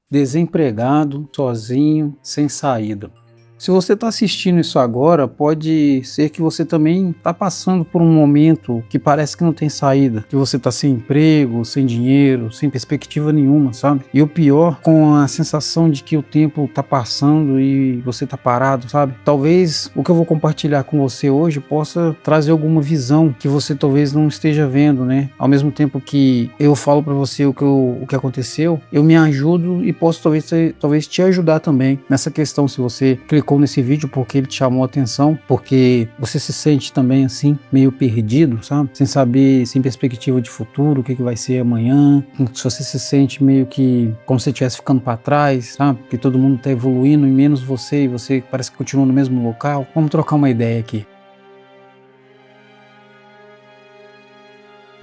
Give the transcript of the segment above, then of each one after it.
Desempregado, sozinho, sem saída. Se você está assistindo isso agora, pode ser que você também está passando por um momento que parece que não tem saída, que você está sem emprego, sem dinheiro, sem perspectiva nenhuma, sabe? E o pior, com a sensação de que o tempo está passando e você está parado, sabe? Talvez o que eu vou compartilhar com você hoje possa trazer alguma visão que você talvez não esteja vendo, né? Ao mesmo tempo que eu falo para você o que aconteceu, eu me ajudo e posso talvez te ajudar também nessa questão. Se você clicou nesse vídeo porque ele te chamou a atenção, porque você se sente também assim, meio perdido, sabe? Sem saber, sem perspectiva de futuro, o que vai ser amanhã. Se você se sente meio que como se estivesse ficando para trás, sabe? Que todo mundo tá evoluindo e menos você, e você parece que continua no mesmo local. Vamos trocar uma ideia aqui.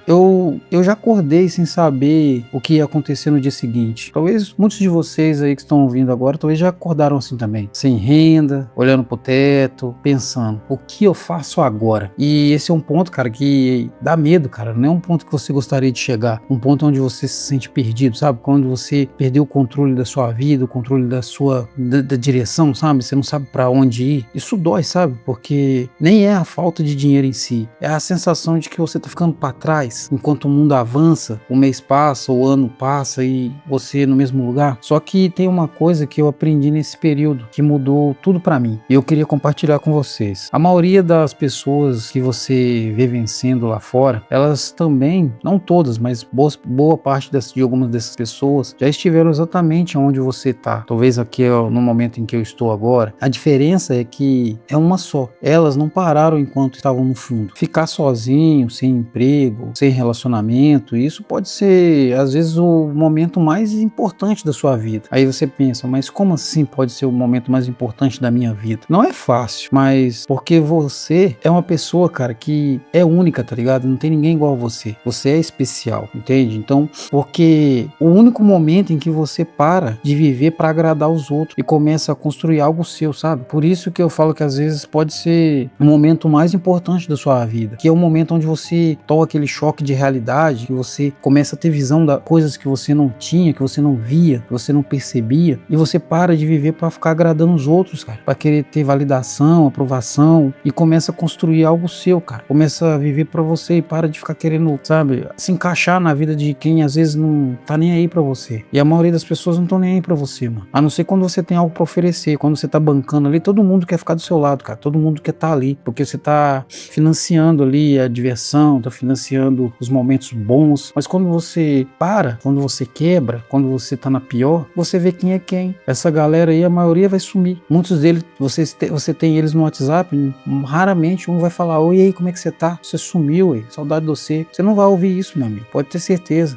Eu já acordei sem saber o que ia acontecer no dia seguinte. Talvez muitos de vocês aí que estão ouvindo agora, talvez já acordaram assim também. Sem renda, olhando pro teto, pensando, o que eu faço agora? E esse é um ponto, cara, que dá medo, cara. Não é um ponto que você gostaria de chegar. Um ponto onde você se sente perdido, sabe? Quando você perdeu o controle da sua vida, o controle da direção, sabe? Você não sabe pra onde ir. Isso dói, sabe? Porque nem é a falta de dinheiro em si. É a sensação de que você tá ficando pra trás. Enquanto o mundo avança, o mês passa, o ano passa e você no mesmo lugar. Só que tem uma coisa que eu aprendi nesse período que mudou tudo pra mim e eu queria compartilhar com vocês. A maioria das pessoas que você vê vencendo lá fora, elas também, não todas, mas boa parte de algumas dessas pessoas já estiveram exatamente onde você tá. Talvez aqui no momento em que eu estou agora. A diferença é que é uma só. Elas não pararam enquanto estavam no fundo. Ficar sozinho, sem emprego, sem relacionamento, isso pode ser às vezes o momento mais importante da sua vida. Aí você pensa, mas como assim pode ser o momento mais importante da minha vida? Não é fácil, mas porque você é uma pessoa, cara, que é única, tá ligado? Não tem ninguém igual a você. Você é especial, entende? Então, porque o único momento em que você para de viver para agradar os outros e começa a construir algo seu, sabe? Por isso que eu falo que às vezes pode ser o momento mais importante da sua vida, que é o momento onde você toma aquele choque de realidade, que você começa a ter visão das coisas que você não tinha, que você não via, que você não percebia, e você para de viver para ficar agradando os outros, cara, para querer ter validação, aprovação, e começa a construir algo seu, cara. Começa a viver para você e para de ficar querendo, sabe, se encaixar na vida de quem às vezes não tá nem aí para você. E a maioria das pessoas não estão nem aí para você, mano. A não ser quando você tem algo para oferecer, quando você tá bancando ali, todo mundo quer ficar do seu lado, cara. Todo mundo quer estar ali, porque você tá financiando ali a diversão, tá financiando os momentos bons, mas quando você para, quando você quebra, quando você tá na pior, você vê quem é quem. Essa galera aí, a maioria vai sumir. Muitos deles, você tem eles no WhatsApp, raramente um vai falar, oi, aí, como é que você tá? Você sumiu, ué, saudade de você. Você não vai ouvir isso, meu amigo, pode ter certeza.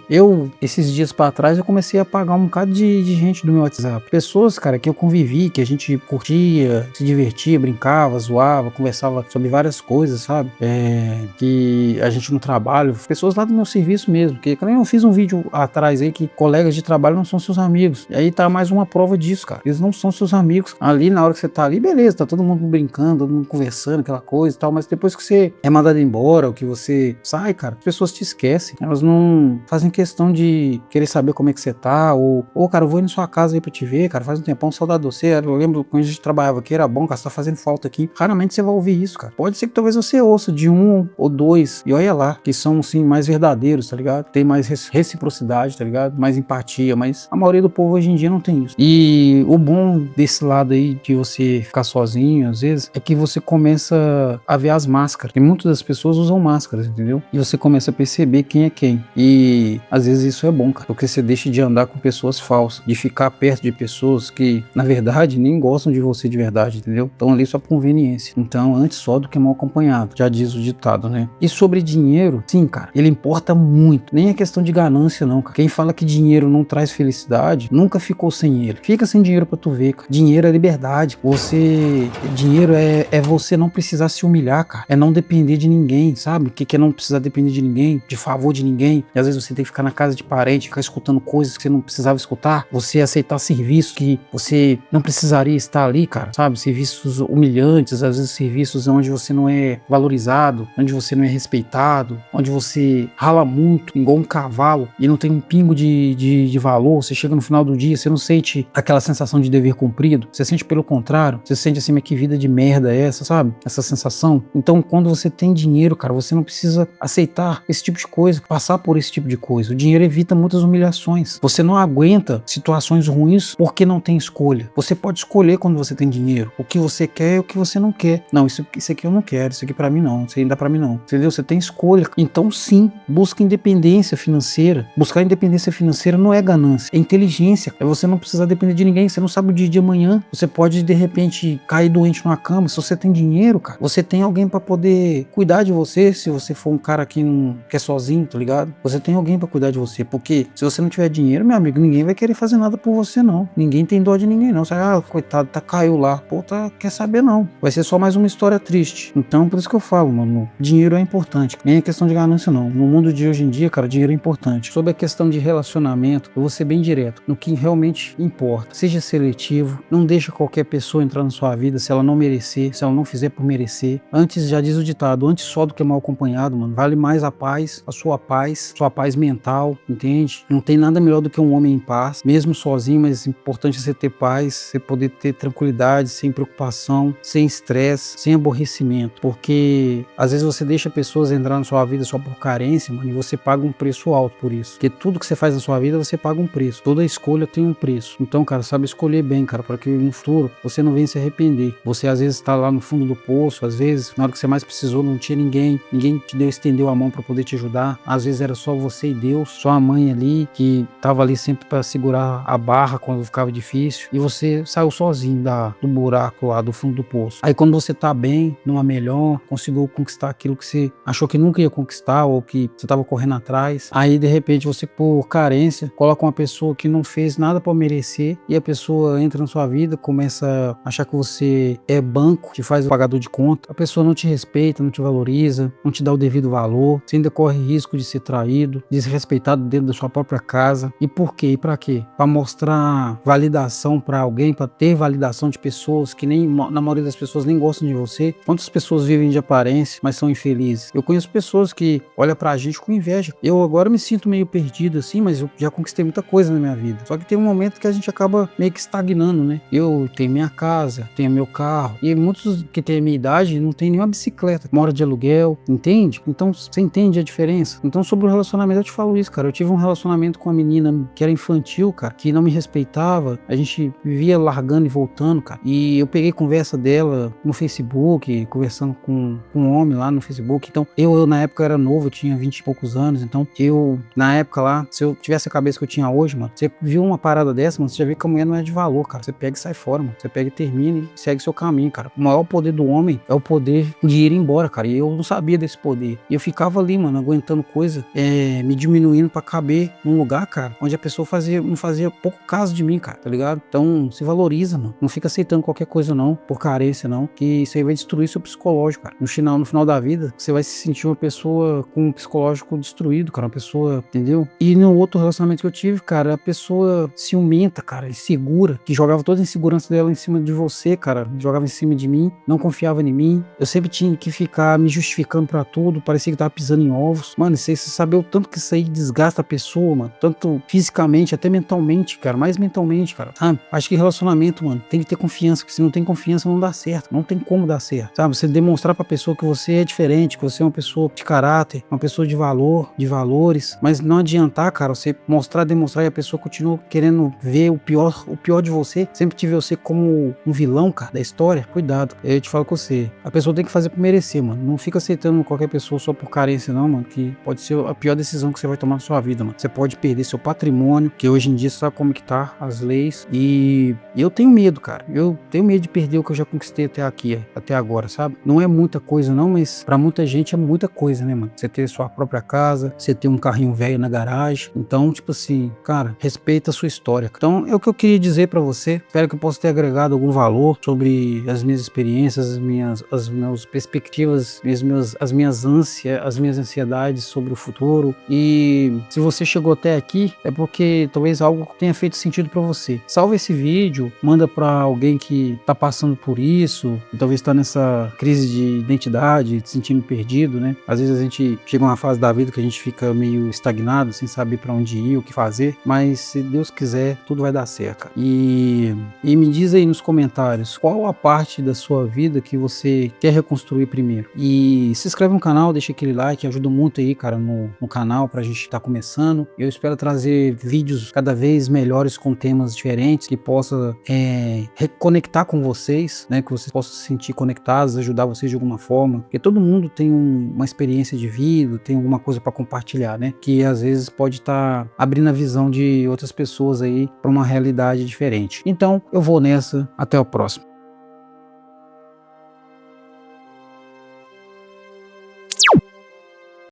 Esses dias pra trás, eu comecei a apagar um bocado de gente do meu WhatsApp. Pessoas, cara, que eu convivi, que a gente curtia, se divertia, brincava, zoava, conversava sobre várias coisas, sabe? Que a gente no trabalho, pessoas lá do meu serviço mesmo, que eu fiz um vídeo atrás aí que colegas de trabalho não são seus amigos. E aí tá mais uma prova disso, cara. Eles não são seus amigos. Ali, na hora que você tá ali, beleza, tá todo mundo brincando, todo mundo conversando, aquela coisa e tal, mas depois que você é mandado embora, ou que você sai, cara, as pessoas te esquecem. Elas não fazem questão de querer saber como é que você tá, ou cara, eu vou ir na sua casa aí pra te ver, cara, faz um tempão, saudade de você. Eu lembro quando a gente trabalhava aqui, era bom, cara, você tá fazendo falta aqui. Raramente você vai ouvir isso, cara. Pode ser que talvez você ouça de um ou dois, e olha lá, que são, sim, mais verdadeiros, tá ligado? Tem mais reciprocidade, tá ligado? Mais empatia, mas a maioria do povo hoje em dia não tem isso. E o bom desse lado aí, de você ficar sozinho, às vezes, é que você começa a ver as máscaras. E muitas das pessoas usam máscaras, entendeu? E você começa a perceber quem é quem. E às vezes isso é bom, cara, porque você deixa de andar com pessoas falsas, de ficar perto de pessoas que, na verdade, nem gostam de você de verdade, entendeu? Estão ali só por conveniência. Então, antes só do que mal acompanhado, já diz o ditado, né? E sobre dinheiro, sim, cara, ele importa muito. Nem é questão de ganância, não, cara. Quem fala que dinheiro não traz felicidade, nunca ficou sem ele. Fica sem dinheiro pra tu ver, cara. Dinheiro é liberdade. Dinheiro é você não precisar se humilhar, cara. É não depender de ninguém, sabe? O que é não precisar depender de ninguém, de favor de ninguém. E às vezes você tem que ficar na casa de parente, ficar escutando coisas que você não precisava escutar. Você aceitar serviços que você não precisaria estar ali, cara, sabe? Serviços humilhantes, às vezes serviços onde você não é valorizado, onde você não é respeitado, onde você você rala muito, igual um cavalo, e não tem um pingo de valor, você chega no final do dia, você não sente aquela sensação de dever cumprido, você sente pelo contrário, você sente assim, mas que vida de merda é essa, sabe? Essa sensação. Então, quando você tem dinheiro, cara, você não precisa aceitar esse tipo de coisa, passar por esse tipo de coisa. O dinheiro evita muitas humilhações. Você não aguenta situações ruins porque não tem escolha. Você pode escolher quando você tem dinheiro, o que você quer e o que você não quer. Não, isso aqui eu não quero, isso aqui pra mim não, isso aí não dá pra mim não, entendeu? Você tem escolha. Então, sim, busca independência financeira. Buscar independência financeira não é ganância, é inteligência. É você não precisar depender de ninguém. Você não sabe o dia de amanhã. Você pode, de repente, cair doente numa cama. Se você tem dinheiro, cara, você tem alguém pra poder cuidar de você. Se você for um cara que não quer sozinho, tá ligado? Você tem alguém pra cuidar de você. Porque se você não tiver dinheiro, meu amigo, ninguém vai querer fazer nada por você, não. Ninguém tem dó de ninguém, não. Você, coitado, caiu lá. Pô, quer saber, não. Vai ser só mais uma história triste. Então, por isso que eu falo, mano, dinheiro é importante. Nem é questão de ganância, não. No mundo de hoje em dia, cara, dinheiro é importante. Sobre a questão de relacionamento, eu vou ser bem direto. No que realmente importa. Seja seletivo. Não deixa qualquer pessoa entrar na sua vida se ela não merecer, se ela não fizer por merecer. Antes, já diz o ditado, antes só do que mal acompanhado, mano. Vale mais a paz, sua paz mental, entende? Não tem nada melhor do que um homem em paz, mesmo sozinho, mas é importante você ter paz, você poder ter tranquilidade, sem preocupação, sem estresse, sem aborrecimento. Porque às vezes você deixa pessoas entrar na sua vida só por carência, mano, e você paga um preço alto por isso. Porque tudo que você faz na sua vida, você paga um preço. Toda escolha tem um preço. Então, cara, sabe escolher bem, cara, para que no futuro você não venha se arrepender. Você às vezes tá lá no fundo do poço, às vezes, na hora que você mais precisou, não tinha ninguém te estendeu a mão para poder te ajudar. Às vezes era só você e Deus, só a mãe ali, que tava ali sempre para segurar a barra quando ficava difícil. E você saiu sozinho do buraco lá, do fundo do poço. Aí quando você tá bem, numa melhor, conseguiu conquistar aquilo que você achou que nunca ia conquistar ou que você tava correndo atrás. Aí de repente você, por carência, coloca uma pessoa que não fez nada para merecer e a pessoa entra na sua vida, começa a achar que você é banco, te faz pagador de conta. A pessoa não te respeita, não te valoriza, não te dá o devido valor. Você ainda corre risco de ser traído, desrespeitado dentro da sua própria casa. E por quê? E pra quê? Pra mostrar validação pra alguém, pra ter validação de pessoas que nem, na maioria das pessoas nem gostam de você. Quantas pessoas vivem de aparência, mas são infelizes? Eu conheço pessoas que olham pra gente com inveja. Eu agora me sinto meio perdido assim, mas eu já conquistei muita coisa na minha vida. Só que tem um momento que a gente acaba meio que estagnando, né? Eu tenho minha casa, tenho meu carro, e muitos que têm a minha idade não tem nenhuma bicicleta, mora de aluguel, entende? Então você entende a diferença? Então sobre o relacionamento eu te falo isso, cara. Eu tive um relacionamento com uma menina que era infantil, cara, que não me respeitava. A gente vivia largando e voltando, cara. E eu peguei conversa dela no Facebook, conversando com um homem lá no Facebook. Então eu na época era novo, eu tinha 20 e poucos anos. Então eu, na época lá, se eu tivesse a cabeça que eu tinha hoje, mano, você viu uma parada dessa, mano, você já vê que a mulher não é de valor, cara. Você pega e sai fora, mano. Você pega e termina e segue seu caminho, cara. O maior poder do homem é o poder de ir embora, cara. E eu não sabia desse poder. E eu ficava ali, mano, aguentando coisa, me diminuindo pra caber num lugar, cara, onde a pessoa não fazia pouco caso de mim, cara, tá ligado? Então, se valoriza, mano. Não fica aceitando qualquer coisa, não, por carência, não, que isso aí vai destruir seu psicológico, cara. No final da vida, você vai se sentir uma pessoa com um psicológico destruído, cara, uma pessoa, entendeu? E no outro relacionamento que eu tive, cara, a pessoa ciumenta, cara, insegura, que jogava toda a insegurança dela em cima de você, cara, jogava em cima de mim, não confiava em mim. Eu sempre tinha que ficar me justificando pra tudo, parecia que tava pisando em ovos. Mano, você saber o tanto que isso aí desgasta a pessoa, mano, tanto fisicamente, até mentalmente, cara, mais mentalmente, cara, sabe? Acho que relacionamento, mano, tem que ter confiança, porque se não tem confiança não dá certo, não tem como dar certo, sabe? Você demonstrar pra pessoa que você é diferente, que você é uma pessoa de caráter, uma pessoa de valor, de valores, mas não adiantar, cara, você demonstrar e a pessoa continua querendo ver o pior de você, sempre te ver você como um vilão, cara, da história. Cuidado, eu te falo com você, a pessoa tem que fazer por merecer, mano, não fica aceitando qualquer pessoa só por carência não, mano, que pode ser a pior decisão que você vai tomar na sua vida, mano. Você pode perder seu patrimônio, que hoje em dia você sabe como que tá as leis, e eu tenho medo, cara, eu tenho medo de perder o que eu já conquistei até aqui, até agora, sabe? Não é muita coisa não, mas pra muita gente é muita coisa, né, mano? Você ter sua própria casa, você ter um carrinho velho na garagem, então, tipo assim, cara, respeita a sua história. Então, é o que eu queria dizer pra você, espero que eu possa ter agregado algum valor sobre as minhas experiências, as minhas perspectivas, as minhas ânsias, as minhas ansiedades sobre o futuro. E se você chegou até aqui, é porque talvez algo tenha feito sentido pra você. Salva esse vídeo, manda pra alguém que tá passando por isso, e talvez tá nessa crise de identidade, se sentindo perdido, né? Às vezes a gente chega a uma fase fase da vida que a gente fica meio estagnado, sem saber para onde ir, o que fazer, mas se Deus quiser, tudo vai dar certo, cara. E me diz aí nos comentários qual a parte da sua vida que você quer reconstruir primeiro. E se inscreve no canal, deixa aquele like, ajuda muito aí, cara, no canal pra gente estar começando. Eu espero trazer vídeos cada vez melhores com temas diferentes que possa reconectar com vocês, né? Que vocês possam se sentir conectados, ajudar vocês de alguma forma. Porque todo mundo tem uma experiência de vida, tem alguma coisa para compartilhar, né? Que às vezes pode estar abrindo a visão de outras pessoas aí para uma realidade diferente. Então, eu vou nessa. Até o próximo.